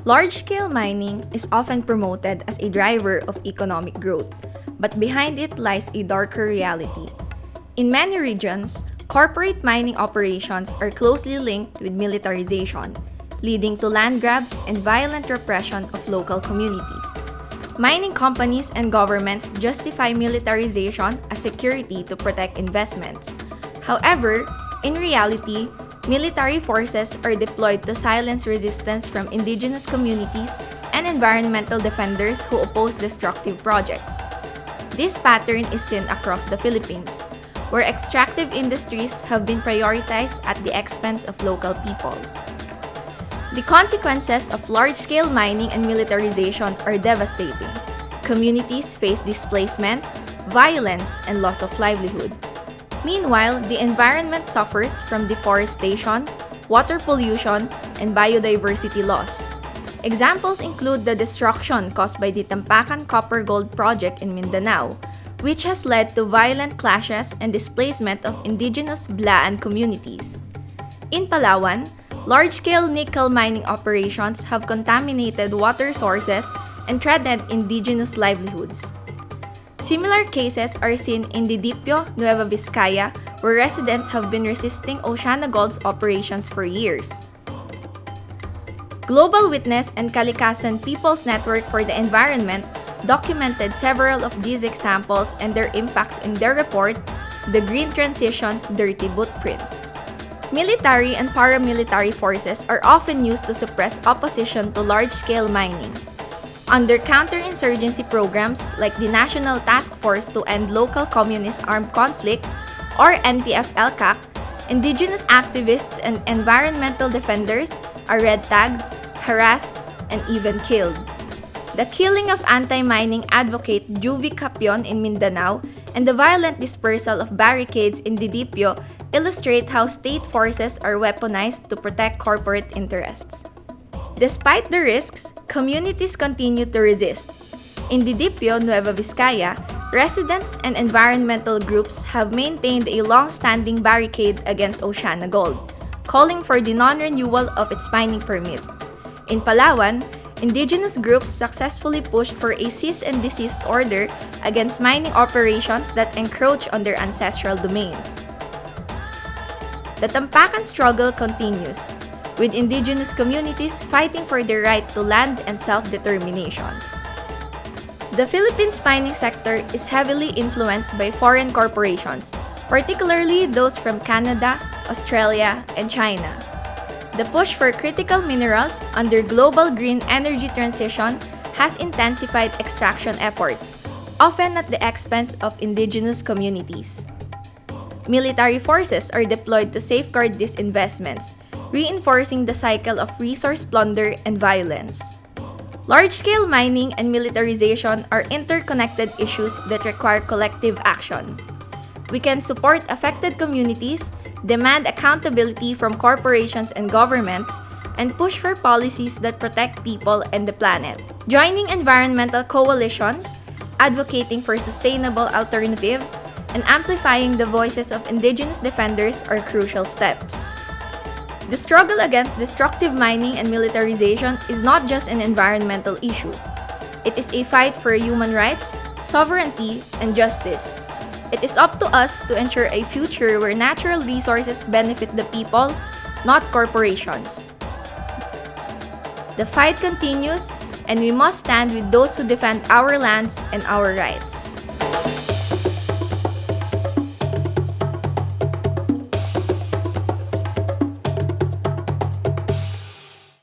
Large-scale mining is often promoted as a driver of economic growth, but behind it lies a darker reality. In many regions, corporate mining operations are closely linked with militarization, leading to land grabs and violent repression of local communities. Mining companies and governments justify militarization as security to protect investments. However, in reality, military forces are deployed to silence resistance from indigenous communities and environmental defenders who oppose destructive projects. This pattern is seen across the Philippines, where extractive industries have been prioritized at the expense of local people. The consequences of large-scale mining and militarization are devastating. Communities face displacement, violence, and loss of livelihood. Meanwhile, the environment suffers from deforestation, water pollution, and biodiversity loss. Examples include the destruction caused by the Tampakan Copper-Gold Project in Mindanao, which has led to violent clashes and displacement of indigenous Blaan communities. In Palawan, large-scale nickel mining operations have contaminated water sources and threatened indigenous livelihoods. Similar cases are seen in Didipio, Nueva Vizcaya, where residents have been resisting OceanaGold's operations for years. Global Witness and Kalikasan People's Network for the Environment documented several of these examples and their impacts in their report, The Green Transition's Dirty Footprint. Military and paramilitary forces are often used to suppress opposition to large-scale mining. Under counterinsurgency programs like the National Task Force to End Local Communist Armed Conflict, or NTF-LCAC, indigenous activists and environmental defenders are red-tagged, harassed, and even killed. The killing of anti-mining advocate Juvie Capion in Mindanao and the violent dispersal of barricades in Didipio illustrate how state forces are weaponized to protect corporate interests. Despite the risks, communities continue to resist. In Didipio, Nueva Vizcaya, residents and environmental groups have maintained a long-standing barricade against OceanaGold, calling for the non-renewal of its mining permit. In Palawan, indigenous groups successfully pushed for a cease and desist order against mining operations that encroach on their ancestral domains. The Tampakan struggle continues, with indigenous communities fighting for their right to land and self-determination. The Philippines mining sector is heavily influenced by foreign corporations, particularly those from Canada, Australia, and China. The push for critical minerals under global green energy transition has intensified extraction efforts, often at the expense of indigenous communities. Military forces are deployed to safeguard these investments, reinforcing the cycle of resource plunder and violence. Large-scale mining and militarization are interconnected issues that require collective action. We can support affected communities, demand accountability from corporations and governments, and push for policies that protect people and the planet. Joining environmental coalitions, advocating for sustainable alternatives, and amplifying the voices of indigenous defenders are crucial steps. The struggle against destructive mining and militarization is not just an environmental issue. It is a fight for human rights, sovereignty, and justice. It is up to us to ensure a future where natural resources benefit the people, not corporations. The fight continues, and we must stand with those who defend our lands and our rights.